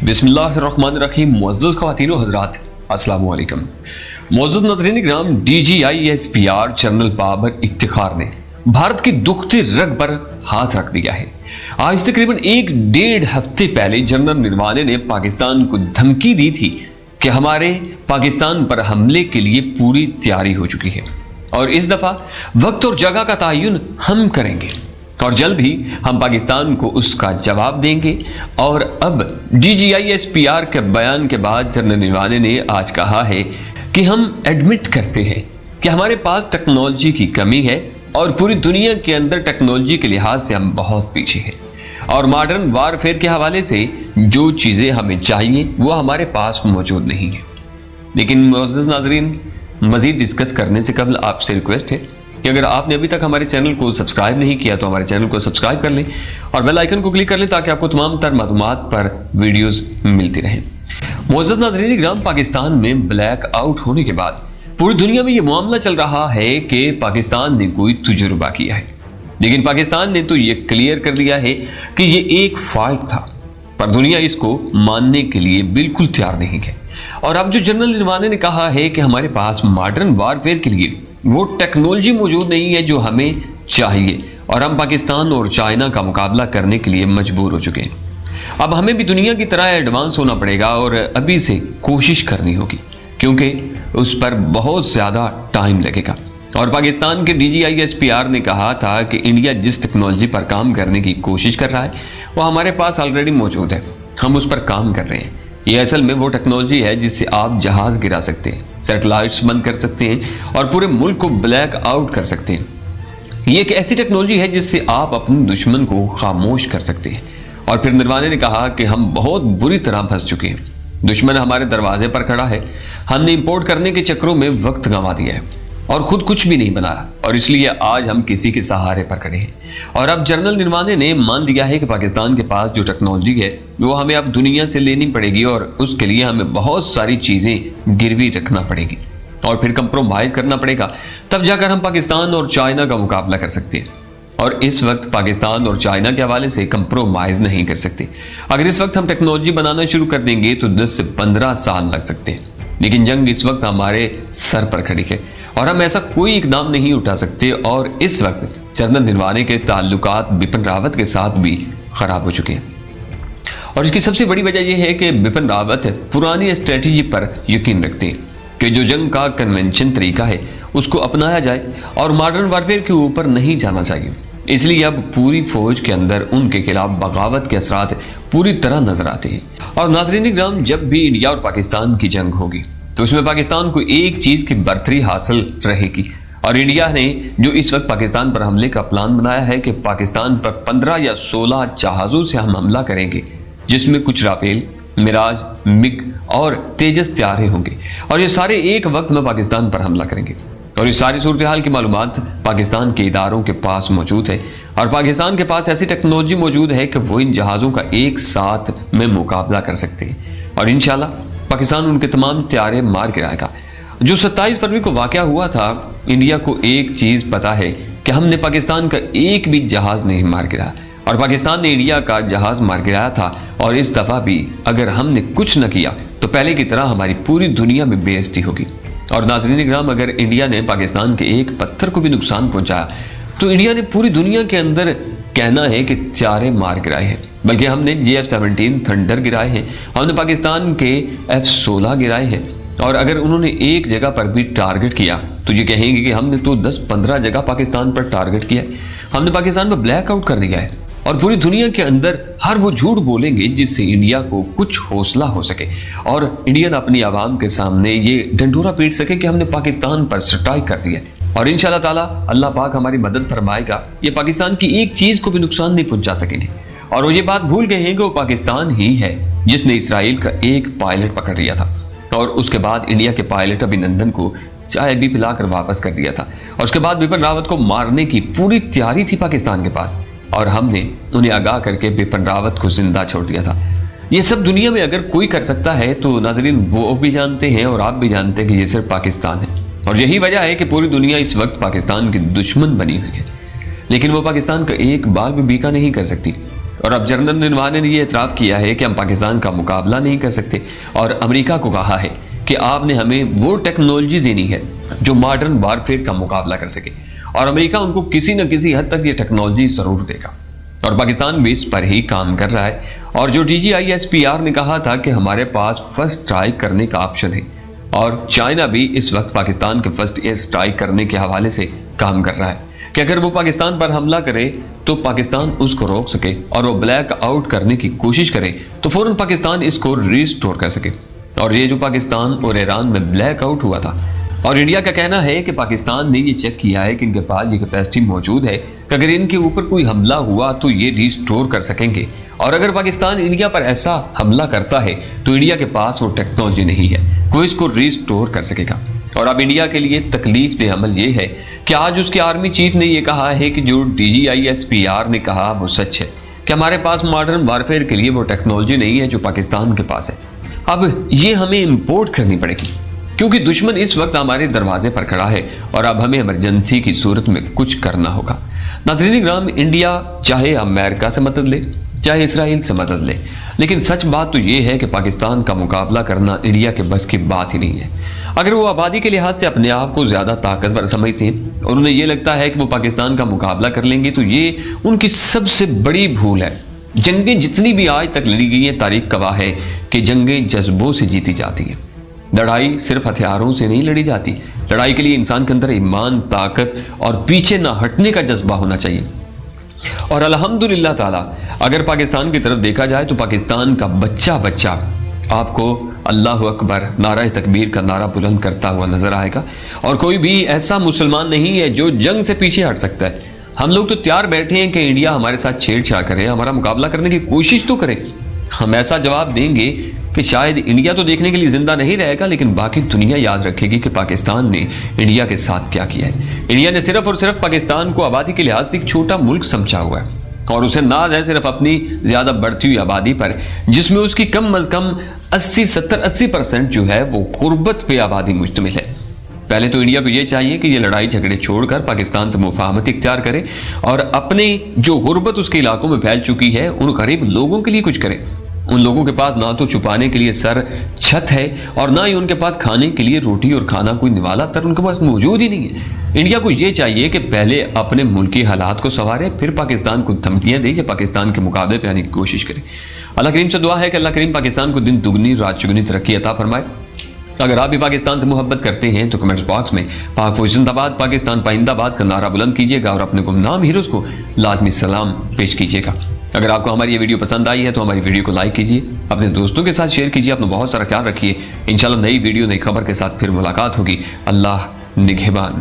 बिस्मिल्लाहिर्रहमानिर्रहीम। मुअज़्ज़ज़ ख़वातीन व हज़रात, अस्सलामु अलैकुम। मुअज़्ज़ज़ नाज़रीन इकराम, DGISPR जनरल बाबर इफ्तिखार ने भारत की दुखती रग पर हाथ रख दिया है। आज तकरीबन 1-1.5 हफ्ते पहले जनरल नरवाने ने पाकिस्तान को धमकी दी थी कि हमारे पाकिस्तान पर हमले के लिए पूरी तैयारी हो चुकी है और इस दफ़ा वक्त और जगह का तयन हम करेंगे और जल्द ही हम पाकिस्तान को उसका जवाब देंगे। और अब DGISPR के बयान के बाद जनरल नरवाने ने आज कहा है कि हम एडमिट करते हैं कि हमारे पास टेक्नोलॉजी की कमी है और पूरी दुनिया के अंदर टेक्नोलॉजी के लिहाज से हम बहुत पीछे हैं और मॉडर्न वारफेयर के हवाले से जो चीज़ें हमें चाहिए वो हमारे पास मौजूद नहीं है। लेकिन मुअज़्ज़ज़ नाज़रीन, मज़ीद डिस्कस करने से कबल आपसे रिक्वेस्ट है कि अगर आपने अभी तक हमारे चैनल को सब्सक्राइब नहीं किया तो हमारे चैनल को सब्सक्राइब कर लें और बेल आइकन को क्लिक कर लें ताकि आपको तमाम तर मालूमात पर वीडियोस मिलती रहें। मुअज़्ज़ज़ नाज़रीन इकराम, पाकिस्तान में ब्लैक आउट होने के बाद पूरी दुनिया में ये मामला चल रहा है कि पाकिस्तान ने कोई तजुर्बा किया है, लेकिन पाकिस्तान ने तो ये क्लियर कर दिया है कि ये एक फॉल्ट था, पर दुनिया इसको मानने के लिए बिल्कुल तैयार नहीं है। और अब जो जनरल नरवाने ने कहा है कि हमारे पास मॉडर्न वारफेयर के लिए वो टेक्नोलॉजी मौजूद नहीं है जो हमें चाहिए और हम पाकिस्तान और चाइना का मुकाबला करने के लिए मजबूर हो चुके हैं। अब हमें भी दुनिया की तरह एडवांस होना पड़ेगा और अभी से कोशिश करनी होगी क्योंकि उस पर बहुत ज़्यादा टाइम लगेगा। और पाकिस्तान के DGISPR ने कहा था कि इंडिया जिस टेक्नोलॉजी पर काम करने की कोशिश कर रहा है वो हमारे पास ऑलरेडी मौजूद है, हम उस पर काम कर रहे हैं। ये असल में वो टेक्नोलॉजी है जिससे आप जहाज़ गिरा सकते हैं, सैटेलाइट्स बंद कर सकते हैं और पूरे मुल्क को ब्लैक आउट कर सकते हैं। ये एक ऐसी टेक्नोलॉजी है जिससे आप अपने दुश्मन को खामोश कर सकते हैं। और फिर नरवाने ने कहा कि हम बहुत बुरी तरह फंस चुके हैं, दुश्मन हमारे दरवाजे पर खड़ा है, हमने इंपोर्ट करने के चक्रों में वक्त गंवा दिया है और खुद कुछ भी नहीं बनाया और इसलिए आज हम किसी के सहारे पर खड़े हैं। और अब जनरल नरवाने ने मान दिया है कि पाकिस्तान के पास जो टेक्नोलॉजी है वो हमें अब दुनिया से लेनी पड़ेगी और उसके लिए हमें बहुत सारी चीज़ें गिरवी रखना पड़ेगी और फिर कंप्रोमाइज़ करना पड़ेगा, तब जाकर हम पाकिस्तान और चाइना का मुकाबला कर सकते हैं। और इस वक्त पाकिस्तान और चाइना के हवाले से कंप्रोमाइज़ नहीं कर सकते। अगर इस वक्त हम टेक्नोलॉजी बनाना शुरू कर देंगे तो 10 से 15 साल लग सकते हैं, लेकिन जंग इस वक्त हमारे सर पर खड़ी है और हम ऐसा कोई इकदाम नहीं उठा सकते। और इस वक्त जनरल नरवाने के ताल्लुकात बिपिन रावत के साथ भी ख़राब हो चुके हैं और इसकी सबसे बड़ी वजह यह है कि बिपिन रावत पुरानी स्ट्रेटजी पर यकीन रखते हैं कि जो जंग का कन्वेंशन तरीका है उसको अपनाया जाए और मॉडर्न वारफेयर के ऊपर नहीं जाना चाहिए। इसलिए अब पूरी फौज के अंदर उनके खिलाफ बगावत के असरात पूरी तरह नजर आते हैं। और नाज़रीन इकराम, जब भी इंडिया और पाकिस्तान की जंग होगी तो उसमें पाकिस्तान को एक चीज़ की बरतरी हासिल रहेगी और इंडिया ने जो इस वक्त पाकिस्तान पर हमले का प्लान बनाया है कि पाकिस्तान पर 15 या 16 जहाज़ों से हम हमला करेंगे, जिसमें कुछ राफेल, मिराज, मिग और तेजस तैयार होंगे और ये सारे एक वक्त में पाकिस्तान पर हमला करेंगे। और इस सारी सूरत हाल की मालूमात पाकिस्तान के इदारों के पास मौजूद है और पाकिस्तान के पास ऐसी टेक्नोलॉजी मौजूद है कि वो इन जहाज़ों का एक साथ में मुकाबला कर सकते हैं और इंशाल्लाह पाकिस्तान उनके तमाम तैयारे मार गिराएगा। जो 27 फरवरी को वाक़या हुआ था, इंडिया को एक चीज़ पता है कि हमने पाकिस्तान का एक भी जहाज़ नहीं मार गिराया और पाकिस्तान ने इंडिया का जहाज़ मार गिराया था। और इस दफ़ा भी अगर हमने कुछ न किया तो पहले की तरह हमारी पूरी दुनिया में बेइज्जती होगी। और नाज़रीन इकराम, अगर इंडिया ने पाकिस्तान के एक पत्थर को भी नुकसान पहुँचाया तो इंडिया ने पूरी दुनिया के अंदर कहना है कि तैयारे मार गिराए हैं। बल्कि हमने GF-17 थंडर गिराए हैं, हमने पाकिस्तान के F-16 गिराए हैं और अगर उन्होंने एक जगह पर भी टारगेट किया तो ये कहेंगे कि हमने तो 10-15 जगह पाकिस्तान पर टारगेट किया है, हमने पाकिस्तान पर ब्लैक आउट कर दिया है। और पूरी दुनिया के अंदर हर वो झूठ बोलेंगे जिससे इंडिया को कुछ हौसला हो सके और इंडियन अपनी आवाम के सामने ये ढंढोरा पीट सके कि हमने पाकिस्तान पर स्ट्राइक कर दिया है। और इंशाल्लाह ताला अल्लाह पाक हमारी मदद फरमाएगा, ये पाकिस्तान की एक चीज़ को भी नुकसान नहीं पहुँचा सकेंगे। और वो ये बात भूल गए हैं कि वो पाकिस्तान ही है जिसने इसराइल का एक पायलट पकड़ लिया था और उसके बाद इंडिया के पायलट अभिनंदन को चाय भी पिलाकर वापस कर दिया था और उसके बाद बिपिन रावत को मारने की पूरी तैयारी थी पाकिस्तान के पास और हमने उन्हें आगाह करके बिपिन रावत को जिंदा छोड़ दिया था। ये सब दुनिया में अगर कोई कर सकता है तो नाज़रीन वो भी जानते हैं और आप भी जानते हैं कि ये सिर्फ पाकिस्तान है और यही वजह है कि पूरी दुनिया इस वक्त पाकिस्तान की दुश्मन बनी हुई है, लेकिन वो पाकिस्तान का एक बाल भी बीका नहीं कर सकती। اور اب جنرل نروانے نے یہ اعتراف کیا ہے کہ ہم پاکستان کا مقابلہ نہیں کر سکتے، اور امریکہ کو کہا ہے کہ آپ نے ہمیں وہ ٹیکنالوجی دینی ہے جو ماڈرن وارفیئر کا مقابلہ کر سکے، اور امریکہ ان کو کسی نہ کسی حد تک یہ ٹیکنالوجی ضرور دے گا، اور پاکستان بھی اس پر ہی کام کر رہا ہے۔ اور جو DGISPR نے کہا تھا کہ ہمارے پاس فرسٹ اسٹرائک کرنے کا آپشن ہے، اور چائنا بھی اس وقت پاکستان کے فرسٹ ایئر اسٹرائک کرنے کے حوالے سے کام کر رہا ہے کہ اگر وہ پاکستان پر حملہ کرے تو پاکستان اس کو روک سکے، اور وہ بلیک آؤٹ کرنے کی کوشش کرے تو فوراً پاکستان اس کو ریسٹور کر سکے۔ اور یہ جو پاکستان اور ایران میں بلیک آؤٹ ہوا تھا، اور انڈیا کا کہنا ہے کہ پاکستان نے یہ چیک کیا ہے کہ ان کے پاس یہ کیپیسٹی موجود ہے کہ اگر ان کے اوپر کوئی حملہ ہوا تو یہ ریسٹور کر سکیں گے، اور اگر پاکستان انڈیا پر ایسا حملہ کرتا ہے تو انڈیا کے پاس وہ ٹیکنالوجی نہیں ہے، کوئی اس کو ریسٹور کر سکے گا۔ اور اب انڈیا کے لیے تکلیف دہ عمل یہ ہے کہ آج اس کے آرمی چیف نے یہ کہا ہے کہ جو DGISPR نے کہا وہ سچ ہے کہ ہمارے پاس ماڈرن وارفیئر کے لیے وہ ٹیکنالوجی نہیں ہے جو پاکستان کے پاس ہے۔ اب یہ ہمیں امپورٹ کرنی پڑے گی کیونکہ دشمن اس وقت ہمارے دروازے پر کھڑا ہے، اور اب ہمیں ایمرجنسی کی صورت میں کچھ کرنا ہوگا۔ ناظرین کرام، انڈیا چاہے امریکہ سے مدد لے چاہے اسرائیل سے مدد لے، لیکن سچ بات تو یہ ہے کہ پاکستان کا مقابلہ کرنا انڈیا کے بس کی بات ہی نہیں ہے۔ اگر وہ آبادی کے لحاظ سے اپنے آپ کو زیادہ طاقتور سمجھتے ہیں اور انہیں یہ لگتا ہے کہ وہ پاکستان کا مقابلہ کر لیں گے تو یہ ان کی سب سے بڑی بھول ہے۔ جنگیں جتنی بھی آج تک لڑی گئی ہیں، تاریخ گواہ ہے کہ جنگیں جذبوں سے جیتی جاتی ہیں۔ لڑائی صرف ہتھیاروں سے نہیں لڑی جاتی، لڑائی کے لیے انسان کے اندر ایمان، طاقت اور پیچھے نہ ہٹنے کا جذبہ ہونا چاہیے۔ اور الحمدللہ تعالیٰ اگر پاکستان کی طرف دیکھا جائے تو پاکستان کا بچہ بچہ آپ کو اللہ اکبر نعرہ تکبیر کا نعرہ بلند کرتا ہوا نظر آئے گا، اور کوئی بھی ایسا مسلمان نہیں ہے جو جنگ سے پیچھے ہٹ سکتا ہے۔ ہم لوگ تو تیار بیٹھے ہیں کہ انڈیا ہمارے ساتھ چھیڑ چھاڑ کرے، ہمارا مقابلہ کرنے کی کوشش تو کرے۔ ہم ایسا جواب دیں گے کہ شاید انڈیا تو دیکھنے کے لیے زندہ نہیں رہے گا، لیکن باقی دنیا یاد رکھے گی کہ پاکستان نے انڈیا کے ساتھ کیا کیا ہے۔ انڈیا نے صرف اور صرف پاکستان کو آبادی کے لحاظ سے ایک چھوٹا ملک سمجھا ہوا ہے، اور اسے ناز ہے صرف اپنی زیادہ بڑھتی ہوئی آبادی پر، جس میں اس کی کم از کم 80% جو ہے وہ غربت پہ آبادی مشتمل ہے۔ پہلے تو انڈیا کو یہ چاہیے کہ یہ لڑائی جھگڑے چھوڑ کر پاکستان سے مفاہمت اختیار کرے، اور اپنے جو غربت اس کے علاقوں میں پھیل چکی ہے ان غریب لوگوں کے لیے کچھ کرے۔ ان لوگوں کے پاس نہ تو چھپانے کے لیے سر چھت ہے، اور نہ ہی ان کے پاس کھانے کے لیے روٹی اور کھانا کوئی نوالا تر ان کے پاس موجود ہی نہیں ہے۔ انڈیا کو یہ چاہیے کہ پہلے اپنے ملکی حالات کو سنوارے، پھر پاکستان کو دھمکیاں دے یا پاکستان کے مقابلے پہ آنے کی کوشش کرے۔ اللہ کریم سے دعا ہے کہ اللہ کریم پاکستان کو دن دگنی رات چگنی ترقی عطا فرمائے۔ اگر آپ بھی پاکستان سے محبت کرتے ہیں تو کمنٹس باکس میں پاک فوج زندہ باد، پاکستان پائندہ باد کا نعرہ بلند کیجیے گا، اور اپنے گمنام ہیروز کو لازمی سلام پیش کیجیے گا۔ اگر آپ کو ہماری یہ ویڈیو پسند آئی ہے تو ہماری ویڈیو کو لائک کیجیے، اپنے دوستوں کے ساتھ شیئر کیجیے، اپنا بہت سارا خیال رکھیے۔ انشاءاللہ نئی ویڈیو نئی خبر کے ساتھ پھر ملاقات ہوگی۔ اللہ نگہبان۔